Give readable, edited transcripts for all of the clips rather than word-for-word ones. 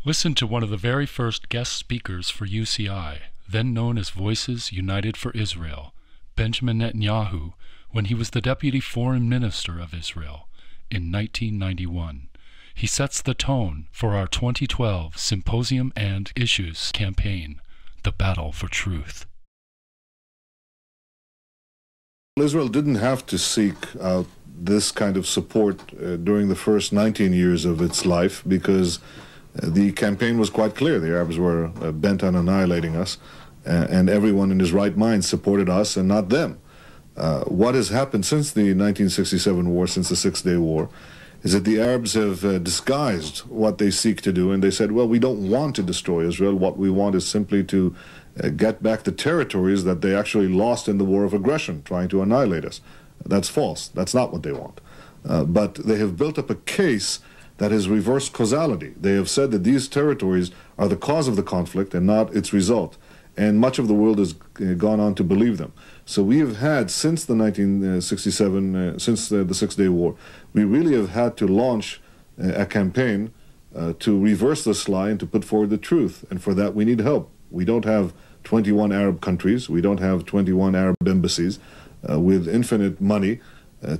Listen to one of the very first guest speakers for UCI, then known as Voices United for Israel, Benjamin Netanyahu, when he was the Deputy Foreign Minister of Israel in 1991. He sets the tone for our 2012 Symposium and Issues campaign, The Battle for Truth. Israel didn't have to seek out this kind of support during the first 19 years of its life, because the campaign was quite clear. The Arabs were bent on annihilating us, and everyone in his right mind supported us and not them. What has happened since the 1967 war, since the Six-Day War, is that the Arabs have disguised what they seek to do, and they said, well, we don't want to destroy Israel. What we want is simply to get back the territories that they actually lost in the war of aggression, trying to annihilate us. That's false. That's not what they want. But they have built up a case that has reversed causality. They have said that these territories are the cause of the conflict and not its result. And much of the world has gone on to believe them. So we have had, since the 1967, since the Six-Day War, we really have had to launch a campaign to reverse this lie and to put forward the truth. And for that, we need help. We don't have 21 Arab countries. We don't have 21 Arab embassies with infinite money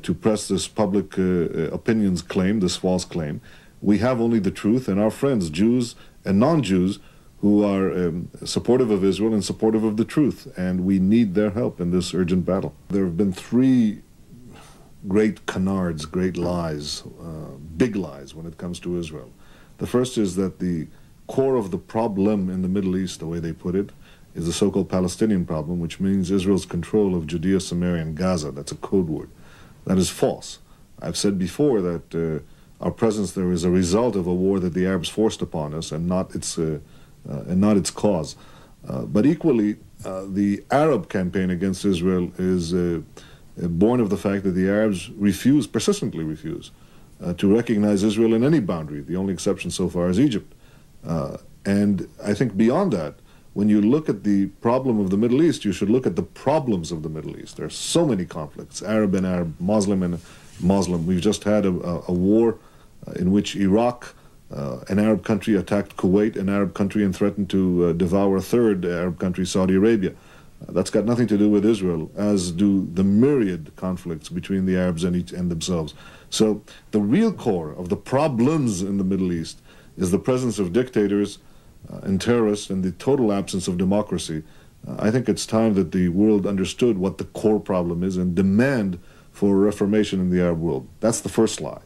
to press this public opinions claim, this false claim. We have only the truth and our friends, Jews and non-Jews, who are supportive of Israel and supportive of the truth, and we need their help in this urgent battle. There have been three great canards, great lies, big lies when it comes to Israel. The first is that the core of the problem in the Middle East, the way they put it, is the so-called Palestinian problem, which means Israel's control of Judea, Samaria, and Gaza. That's a code word. That is false. I've said before that our presence there is a result of a war that the Arabs forced upon us, and not its cause. But equally, the Arab campaign against Israel is born of the fact that the Arabs refuse, persistently refuse, to recognize Israel in any boundary. The only exception so far is Egypt. And I think beyond that, when you look at the problem of the Middle East, you should look at the problems of the Middle East. There are so many conflicts, Arab and Arab, Muslim and Muslim. We've just had a war in which Iraq, an Arab country, attacked Kuwait, an Arab country, and threatened to devour a third Arab country, Saudi Arabia. That's got nothing to do with Israel, as do the myriad conflicts between the Arabs and themselves. So the real core of the problems in the Middle East is the presence of dictators and terrorists and the total absence of democracy. I think it's time that the world understood what the core problem is and demand for reformation in the Arab world. That's the first lie.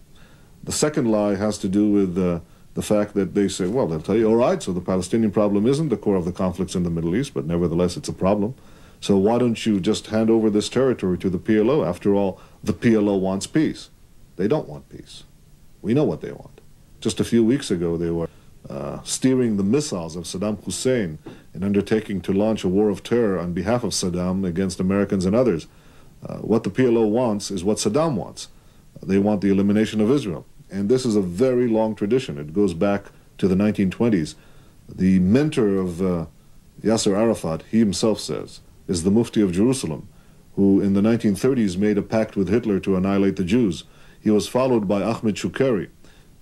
The second lie has to do with the fact that they say, well, they'll tell you, all right, so the Palestinian problem isn't the core of the conflicts in the Middle East, but nevertheless it's a problem. So why don't you just hand over this territory to the PLO? After all, the PLO wants peace. They don't want peace. We know what they want. Just a few weeks ago, they were steering the missiles of Saddam Hussein in undertaking to launch a war of terror on behalf of Saddam against Americans and others. What the PLO wants is what Saddam wants. They want the elimination of Israel. And this is a very long tradition. It goes back to the 1920s. The mentor of Yasser Arafat, he himself says, is the Mufti of Jerusalem, who in the 1930s made a pact with Hitler to annihilate the Jews. He was followed by Ahmed Shukeri,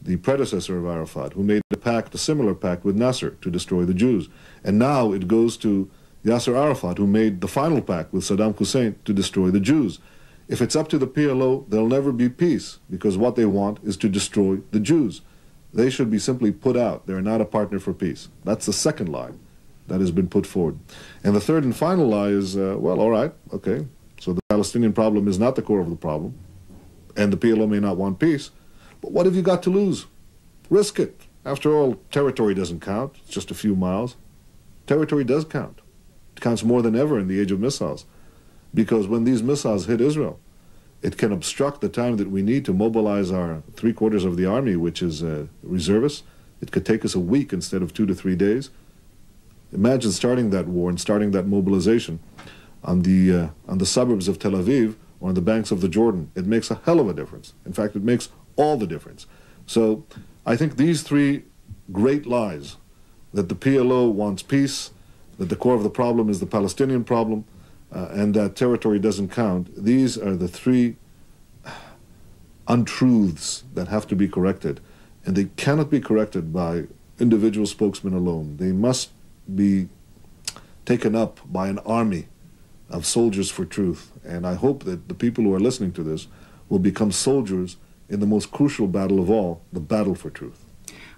the predecessor of Arafat, who made a similar pact with Nasser to destroy the Jews. And now it goes to Yasser Arafat, who made the final pact with Saddam Hussein to destroy the Jews. If it's up to the PLO, there'll never be peace, because what they want is to destroy the Jews. They should be simply put out. They're not a partner for peace. That's the second lie that has been put forward. And the third and final lie is, well, all right, okay, so the Palestinian problem is not the core of the problem, and the PLO may not want peace, but what have you got to lose? Risk it. After all, territory doesn't count. It's just a few miles. Territory does count. It counts more than ever in the age of missiles. Because when these missiles hit Israel, it can obstruct the time that we need to mobilize our 3/4 of the army, which is reservists. It could take us a week instead of 2 to 3 days. Imagine starting that war and starting that mobilization on the suburbs of Tel Aviv or on the banks of the Jordan. It makes a hell of a difference. In fact, it makes all the difference. So I think these three great lies, that the PLO wants peace, that the core of the problem is the Palestinian problem, and that territory doesn't count, these are the three untruths that have to be corrected. And they cannot be corrected by individual spokesmen alone. They must be taken up by an army of soldiers for truth. And I hope that the people who are listening to this will become soldiers in the most crucial battle of all, the battle for truth.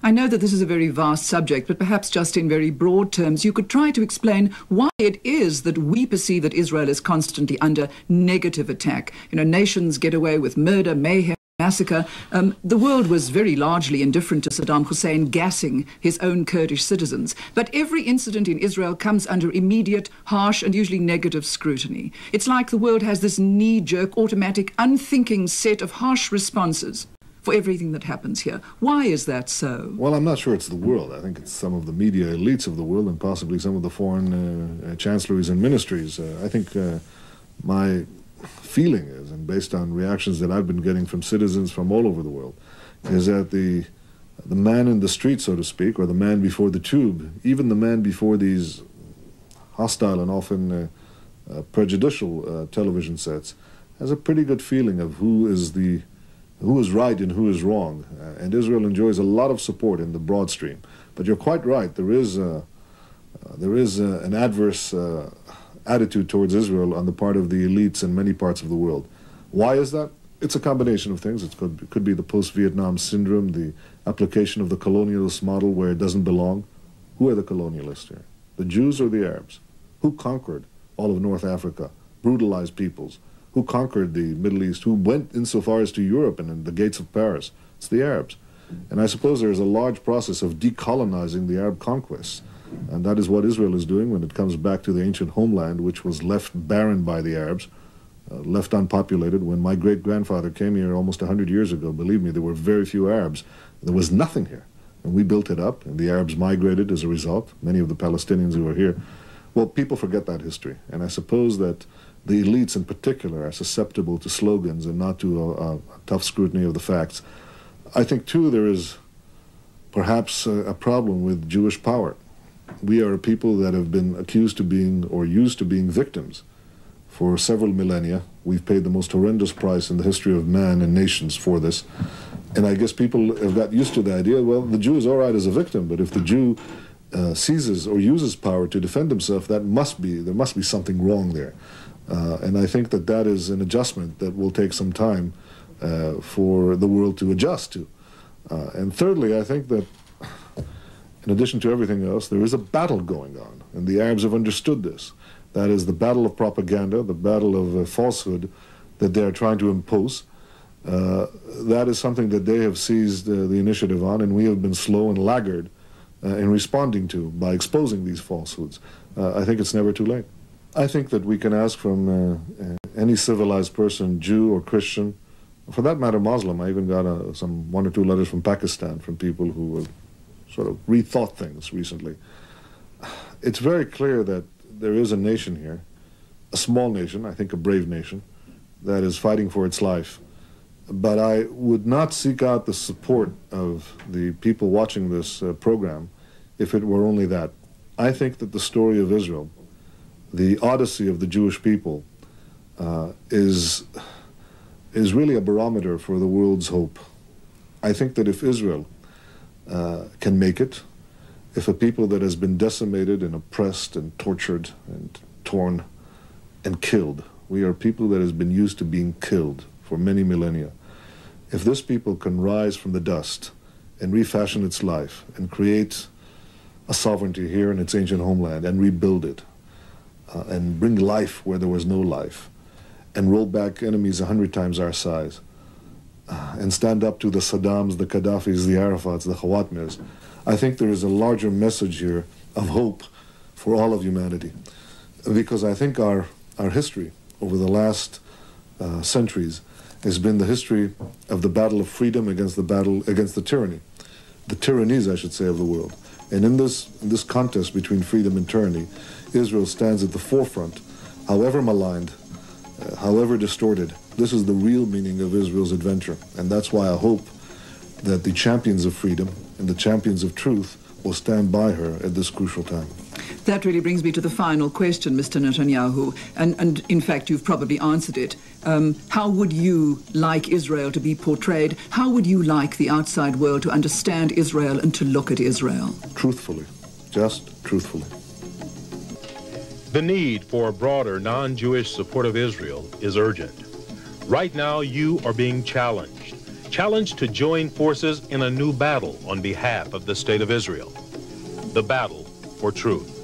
I know that this is a very vast subject, but perhaps just in very broad terms, you could try to explain why it is that we perceive that Israel is constantly under negative attack. You know, nations get away with murder, mayhem, massacre. The world was very largely indifferent to Saddam Hussein gassing his own Kurdish citizens. But every incident in Israel comes under immediate, harsh, and usually negative scrutiny. It's like the world has this knee-jerk, automatic, unthinking set of harsh responses for everything that happens here. Why is that so? Well, I'm not sure it's the world. I think it's some of the media elites of the world and possibly some of the foreign chancelleries and ministries. I think my feeling is, and based on reactions that I've been getting from citizens from all over the world, is that the man in the street, so to speak, or the man before the tube, even the man before these hostile and often prejudicial television sets, has a pretty good feeling of who is right and who is wrong. And Israel enjoys a lot of support in the broad stream. But you're quite right, there is an adverse attitude towards Israel on the part of the elites in many parts of the world. Why is that? It's a combination of things. It could be the post-Vietnam syndrome, the application of the colonialist model where it doesn't belong. Who are the colonialists here? The Jews or the Arabs? Who conquered all of North Africa, brutalized peoples? Who conquered the Middle East? Who went insofar as to Europe and in the gates of Paris? It's the Arabs. And I suppose there is a large process of decolonizing the Arab conquests. And that is what Israel is doing when it comes back to the ancient homeland, which was left barren by the Arabs, left unpopulated. When my great-grandfather came here almost 100 years ago, believe me, there were very few Arabs. There was nothing here. And we built it up, and the Arabs migrated as a result, many of the Palestinians who are here. Well, people forget that history. And I suppose that the elites in particular are susceptible to slogans and not to a tough scrutiny of the facts. I think, too, there is perhaps a problem with Jewish power. We are a people that have been accused of being, or used to being, victims for several millennia. We've paid the most horrendous price in the history of man and nations for this. And I guess people have got used to the idea, well, the Jew is all right as a victim, but if the Jew seizes or uses power to defend himself, there must be something wrong there. And I think that is an adjustment that will take some time for the world to adjust to. And thirdly, I think that in addition to everything else, there is a battle going on, and the Arabs have understood this. That is the battle of propaganda, the battle of falsehood that they are trying to impose. That is something that they have seized the initiative on, and we have been slow and laggard in responding to by exposing these falsehoods. I think it's never too late. I think that we can ask from any civilized person, Jew or Christian, for that matter Muslim. I even got one or two letters from Pakistan from people who have sort of rethought things recently. It's very clear that there is a nation here, a small nation, I think a brave nation, that is fighting for its life. But I would not seek out the support of the people watching this program if it were only that. I think that the story of Israel, the odyssey of the Jewish people, is really a barometer for the world's hope. I think that if Israel can make it, if a people that has been decimated and oppressed and tortured and torn and killed, we are a people that has been used to being killed for many millennia. If this people can rise from the dust and refashion its life and create a sovereignty here in its ancient homeland and rebuild it and bring life where there was no life and roll back enemies 100 times our size and stand up to the Saddams, the Gaddafis, the Arafats, the Khawatmirs, I think there is a larger message here of hope for all of humanity. Because I think our history over the last centuries has been the history of the battle of freedom against the tyrannies, I should say, of the world. And in this contest between freedom and tyranny, Israel stands at the forefront, however maligned, however distorted. This is the real meaning of Israel's adventure. And that's why I hope that the champions of freedom and the champions of truth will stand by her at this crucial time. That really brings me to the final question, Mr. Netanyahu, and in fact you've probably answered it. How would you like Israel to be portrayed? How would you like the outside world to understand Israel and to look at Israel? Truthfully, just truthfully. The need for a broader non-Jewish support of Israel is urgent. Right now you are being challenged to join forces in a new battle on behalf of the State of Israel, the battle for truth.